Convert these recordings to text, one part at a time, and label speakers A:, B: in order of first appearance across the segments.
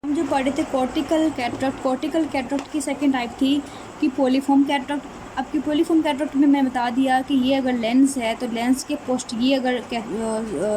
A: हम जो पढ़े थे कॉर्टिकल कैटरेक्ट की सेकंड टाइप थी कि पॉलीफॉर्म कैटरेक्ट। अब की पॉलीफॉर्म कैटरेक्ट में मैं बता दिया कि ये अगर लेंस है तो लेंस के पोस्ट ये अगर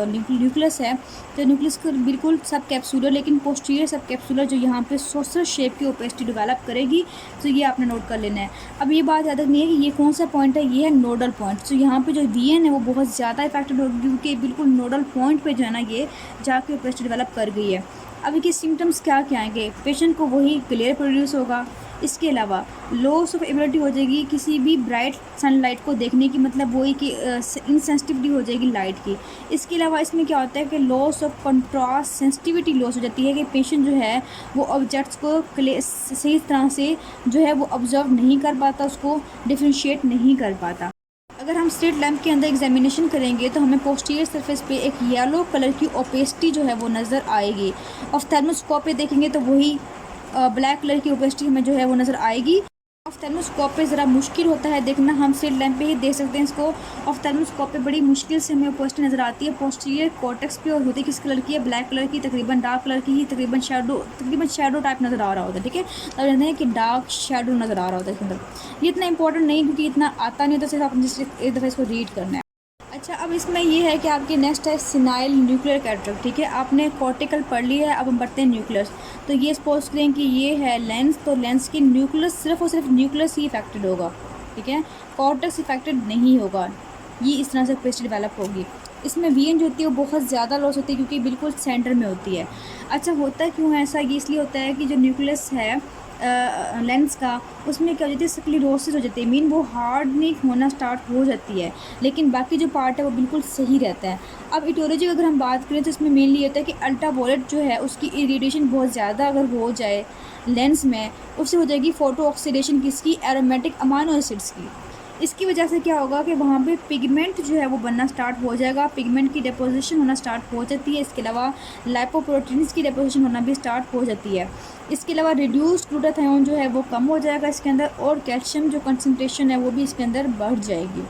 A: न्यूक्लियस है तो न्यूक्लियस को बिल्कुल सब कैप्सूलर, लेकिन पोस्टीरियर सब कैप्सूलर जो यहाँ पे सोसर शेप की ओपेसिटी डेवलप करेगी। तो ये आपने नोट कर लेना है। अब ये बात याद रखनी है कि ये कौन सा पॉइंट है, ये है नोडल पॉइंट। तो यहाँ पे जो वीएन है वो बहुत ज़्यादा इफेक्टेड होगी क्योंकि बिल्कुल नोडल पॉइंट पे जो है ना ये जाके ओपेसिटी डेवलप कर गई है। अब इसके सिम्टम्स क्या क्या आएंगे, पेशेंट को वही ग्लेयर प्रोड्यूस होगा। इसके अलावा लॉस ऑफ एबिलिटी हो जाएगी किसी भी ब्राइट सनलाइट को देखने की, मतलब वही कि इनसेंसिटिविटी हो जाएगी लाइट की। इसके अलावा इसमें क्या होता है कि loss of contrast sensitivity loss हो जाती है कि पेशेंट जो है वो ऑब्जेक्ट्स को सही तरह से जो है वो ऑब्जर्व नहीं कर पाता, उसको डिफ्रेंशिएट नहीं कर पाता। अगर हम स्ट्रीट लैंप के अंदर एग्जामिनेशन करेंगे तो हमें पोस्टीरियर सरफेस पे एक येलो कलर की ओपेसिटी जो है वो नज़र आएगी। ऑफ्थेल्मोस्कोप पे देखेंगे तो वही ब्लैक कलर की ओपेसिटी हमें जो है वो नज़र आएगी। ऑफ्थेल्मोस्कोप पे ज़रा मुश्किल होता है देखना, हम स्ट्रीट लैंप पे ही देख सकते हैं इसको। ऑफ्थेल्मोस्कोप पे बड़ी मुश्किल से हमें ओपेसिटी नज़र आती है पोस्टीरियर कॉर्टेक्स पे, और होती किस कलर की है, ब्लैक कलर की, तकरीबन डार्क कलर की ही, तकरीबन शेडो टाइप नज़र आ रहा होता है। ठीक है, तब जानते हैं कि डार्क शेडो नज़र आ रहा होता है इसके अंदर। ये इतना इंपॉर्टेंट नहीं क्योंकि इतना आता नहीं होता, सिर्फ आपने जस्ट एक दफ़ा इसको रीड करना है। अच्छा, अब इसमें ये है कि आपकी नेक्स्ट है सिनाइल न्यूक्लियर कैटरेक्ट। ठीक है, आपने कॉर्टिकल पढ़ लिया है, अब हम पढ़ते हैं न्यूक्लियस। तो ये सपोज करें कि ये है लेंस, तो लेंस की न्यूक्लियस सिर्फ और सिर्फ न्यूक्लियस ही इफेक्टेड होगा। ठीक है, कॉर्टेक्स इफेक्टेड नहीं होगा। ये इस तरह से पेस्ट डेवलप होगी। इसमें वीएन जो होती है वो बहुत ज़्यादा लॉस होती है क्योंकि बिल्कुल सेंटर में होती है। अच्छा, होता क्यों है ऐसा, ये इसलिए होता है कि जो न्यूक्लियस है लेंस का, उसमें क्या हो जाती है, स्क्लेरोसिस हो जाती है, मीन वो हार्डनिंग होना स्टार्ट हो जाती है, लेकिन बाकी जो पार्ट है वो बिल्कुल सही रहता है। अब इटियोलॉजी की अगर हम बात करें तो इसमें मेनली ये होता है कि अल्ट्रावायलेट जो है उसकी इरेडिएशन बहुत ज़्यादा अगर हो जाए लेंस में, उससे हो जाएगी फोटो ऑक्सीडेशन किसकी, एरोमेटिक अमाइनो एसिड्स की। इसकी वजह से क्या होगा कि वहाँ पे पिगमेंट जो है वो बनना स्टार्ट हो जाएगा, पिगमेंट की डिपोजिशन होना स्टार्ट हो जाती है। इसके अलावा लाइपोप्रोटीन्स की डिपोजिशन होना भी स्टार्ट हो जाती है। इसके अलावा रिड्यूस्ड ग्लूटाथायोन जो है वो कम हो जाएगा इसके अंदर, और कैल्शियम जो कंसनट्रेशन है वो भी इसके अंदर बढ़ जाएगी।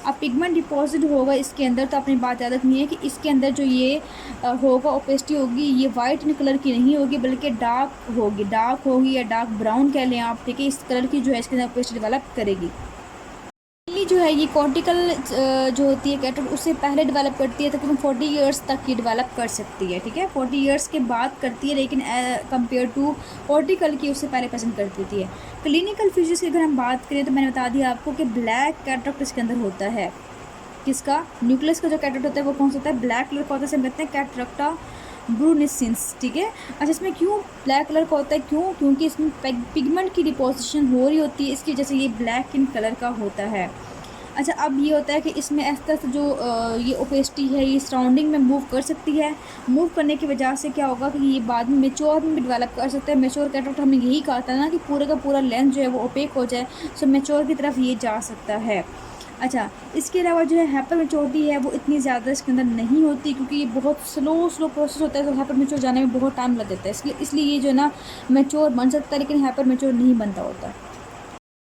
A: अब पिगमेंट डिपॉजिट होगा इसके अंदर, तो अपनी बात याद रखनी है कि इसके अंदर जो ये होगा ओपेसिटी होगी, ये वाइट कलर की नहीं होगी बल्कि डार्क होगी या डार्क ब्राउन कह लें आप। ठीक है, इस कलर की जो है इसके अंदर ओपेसिटी डेवलप करेगी। जो है ये कॉर्टिकल जो होती है कैटरेक्ट उससे पहले डेवलप करती है, तकरीबन 40 इयर्स तक ये डेवलप कर सकती है। ठीक है, 40 इयर्स के बाद करती है, लेकिन कंपेयर टू कॉर्टिकल की उससे पहले प्रेजेंट कर देती है। क्लिनिकल फीचर्स की अगर हम बात करें तो मैंने बता दिया आपको कि ब्लैक कैटरेक्ट इसके अंदर होता है। किसका, न्यूक्लियस का जो कैटरेक्ट होता है वो कौन सा होता है, ब्लैक कलर का होता है, कहते हैं कैटरेक्टा ब्रूनिसेंस। ठीक है, अच्छा इसमें क्यों ब्लैक कलर का होता है, क्योंकि इसमें पिगमेंट की डिपोजिशन हो रही होती है, इसकी वजह से ये ब्लैक इन कलर का होता है। अच्छा, अब ये होता है कि इसमें इस तरह से जो ये ओपेसिटी है ये सराउंडिंग में मूव कर सकती है। मूव करने की वजह से क्या होगा कि ये बाद में मेच्योर में भी डेवलप कर सकते हैं। मेच्योर कैटरेक्ट हमने यही कहा था ना कि पूरा का पूरा लेंस जो है वो ओपेक हो जाए, सो मेच्योर की तरफ ये जा सकता है। अच्छा, इसके अलावा जो है हाइपर मेच्योरिटी है वो इतनी ज़्यादा इसके अंदर नहीं होती क्योंकि ये बहुत स्लो प्रोसेस होता है, तो हाइपर मेच्योर जाने में बहुत टाइम लग जाता है। इसलिए ये जो है ना मेच्योर बन सकता है लेकिन हाइपर मेच्योर नहीं बनता होता।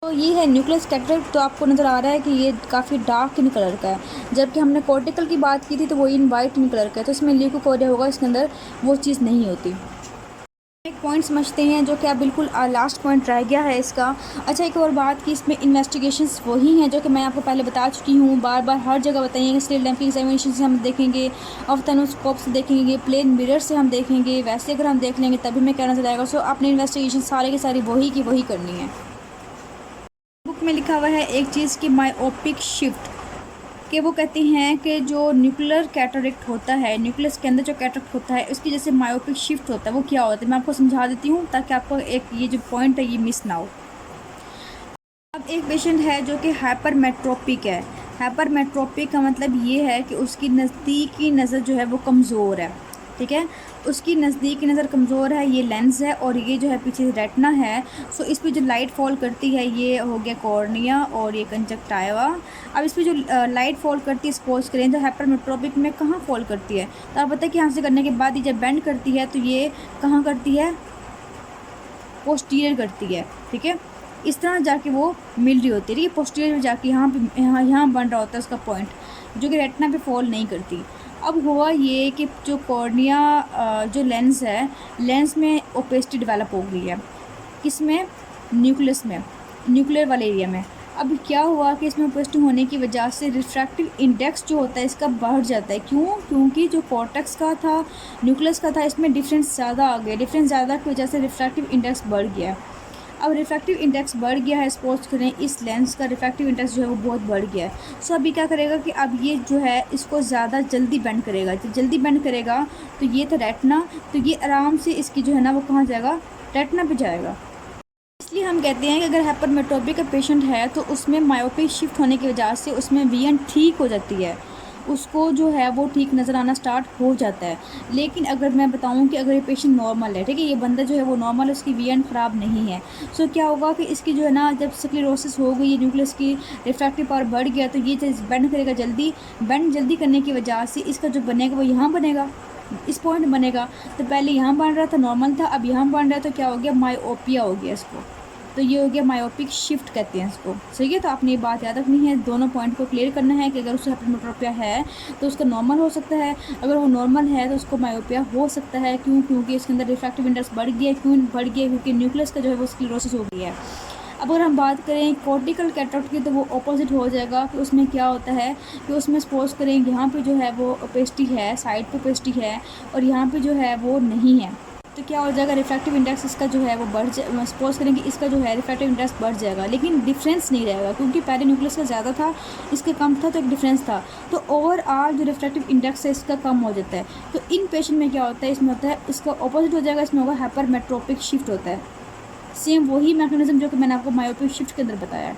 A: तो ये है न्यूक्लियस कैटरेक्ट। तो आपको नज़र आ रहा है कि ये काफ़ी डार्क इन कलर का है, जबकि हमने कॉर्टिकल की बात की थी तो वो इन वाइट इन कलर का है। तो इसमें ल्यूकोकोरिया होगा, इसके अंदर वो चीज़ नहीं होती। एक पॉइंट समझते हैं जो कि आप बिल्कुल लास्ट पॉइंट रह गया है इसका। अच्छा, एक और बात कि इसमें इन्वेस्टिगेशंस वही हैं जो कि मैं आपको पहले बता चुकी हूँ, बार बार हर जगह बताइए। स्लिट लैंप की एग्जामिनेशन से हम देखेंगे, ऑफ्थेल्मोस्कोप से देखेंगे, प्लेन मिरर से हम देखेंगे, वैसे अगर हम देख लेंगे तभी मैं कहना चलाएगा। सो आपने इन्वेस्टिगेशन सारे की सारी वही की वही करनी है। बुक में लिखा हुआ है एक चीज़ की मायोपिक शिफ्ट, कि वो कहते हैं कि जो न्यूक्लियर कैटरेक्ट होता है, न्यूक्लियस के अंदर जो कैटरेक्ट होता है उसकी जैसे मायोपिक शिफ्ट होता है, वो क्या होता है मैं आपको समझा देती हूँ ताकि आपको एक ये जो पॉइंट है ये मिस ना हो। अब एक पेशेंट है जो कि हाइपरमेट्रोपिक है। हाइपरमेट्रोपिक का मतलब ये है कि उसकी नज़दीकी नज़र जो है वो कमज़ोर है। ठीक है, उसकी नज़दीकी नज़र कमज़ोर है, ये लेंस है और ये जो है पीछे रेटिना है। सो इस पर जो लाइट फॉल करती है ये हो गया कॉर्निया और ये कंजक्टाइवा। अब इस पर जो लाइट फॉल करती है सपोज करें तो हाइपरमेट्रोपिक में कहाँ फॉल करती है, तो आप पता है कि यहाँ से करने के बाद ये जब बेंड करती है तो ये कहाँ करती है, पोस्टीरियर करती है। ठीक है, इस तरह जाके वो मिल रही होती है। ये पोस्टीरियर जाके यहाँ बन रहा होता है उसका पॉइंट, जो कि रेटिना पे फॉल नहीं करती। अब हुआ ये कि जो कॉर्निया जो लेंस है, लेंस में ओपेसिटी डेवलप हो गई है, किसमें, न्यूक्लियस में, न्यूक्लियर वाले एरिया में। अब क्या हुआ कि इसमें ओपेसिटी होने की वजह से रिफ्रैक्टिव इंडेक्स जो होता है इसका बढ़ जाता है। क्यों? क्योंकि जो कॉर्टेक्स का था, न्यूक्लियस का था, इसमें डिफरेंस ज़्यादा आ गया। डिफरेंस ज़्यादा की वजह से रिफ्रैक्टिव इंडेक्स बढ़ गया। अब रिफ्रैक्टिव इंडेक्स बढ़ गया है, सपोज करें इस लेंस का रिफ्रैक्टिव इंडेक्स जो है वो बहुत बढ़ गया है। सो अभी क्या करेगा कि अब ये जो है इसको ज़्यादा जल्दी बेंड करेगा। जब जल्दी बेंड करेगा तो ये था रेटिना, तो ये आराम से इसकी जो है ना वो कहाँ जाएगा, रेटिना पे जाएगा। इसलिए हम कहते हैं कि अगर हाइपरमेट्रोपी का पेशेंट है तो उसमें मायोपी शिफ्ट होने की वजह से उसमें विजन ठीक हो जाती है, उसको जो है वो ठीक नज़र आना स्टार्ट हो जाता है। लेकिन अगर मैं बताऊं कि अगर ये पेशेंट नॉर्मल है, ठीक है, ये बंदा जो है वो नॉर्मल, उसकी विजन ख़राब नहीं है, सो क्या होगा कि इसकी जो है ना जब स्क्लेरोसिस हो गई, न्यूक्लियस की रिफ्रैक्टिव पावर बढ़ गया, तो ये चीज़ बेंड करेगा जल्दी। बेंड जल्दी करने की वजह से इसका जो बनेगा वो यहाँ बनेगा, इस पॉइंट बनेगा। तो पहले यहाँ बन रहा था, नॉर्मल था, अब यहाँ बन रहा है, तो क्या हो गया, मायोपिया हो गया इसको। तो ये हो गया मायोपिक शिफ्ट कहते हैं इसको। सही है, तो आपने ये बात याद रखनी है, दोनों पॉइंट को क्लियर करना है कि अगर उसको हाइपरमेट्रोपिया है तो उसका नॉर्मल हो सकता है, अगर वो नॉर्मल है तो उसको मायोपिया हो सकता है। क्यों? क्योंकि इसके अंदर रिफ्रैक्टिव इंडेक्स बढ़ गया। क्यों बढ़ गया? क्योंकि न्यूक्लियस का जो है वो स्क्लेरोसिस हो गया है। अब अगर हम बात करें कॉर्टिकल कैटरेक्ट की तो वो ऑपोजिट हो जाएगा कि उसमें क्या होता है कि उसमें सपोज करें यहाँ पे जो है वो ओपेसिटी है, साइड पे ओपेसिटी है और यहाँ पे जो है वो नहीं है, तो क्या हो जाएगा, रिफ्रैक्टिव इंडेक्स इसका जो है वो बढ़ जाए। सपोज करें कि इसका जो है रिफ्रैक्टिव इंडेक्स बढ़ जाएगा, लेकिन डिफरेंस नहीं रहेगा क्योंकि पहले न्यूक्लियस का ज़्यादा था, इसका कम था, तो एक डिफरेंस था। तो ओवरऑल जो रिफ्रैक्टिव इंडेक्स है इसका कम हो जाता है। तो इन पेशेंट में क्या होता है, इसमें होता है इसका ऑपोजिट हो जाएगा, इसमें होगा हाइपरमेट्रोपिक शिफ्ट होता है। सेम वही मैकेनिज्म जो कि मैंने आपको मायोपिक शिफ्ट के अंदर बताया है।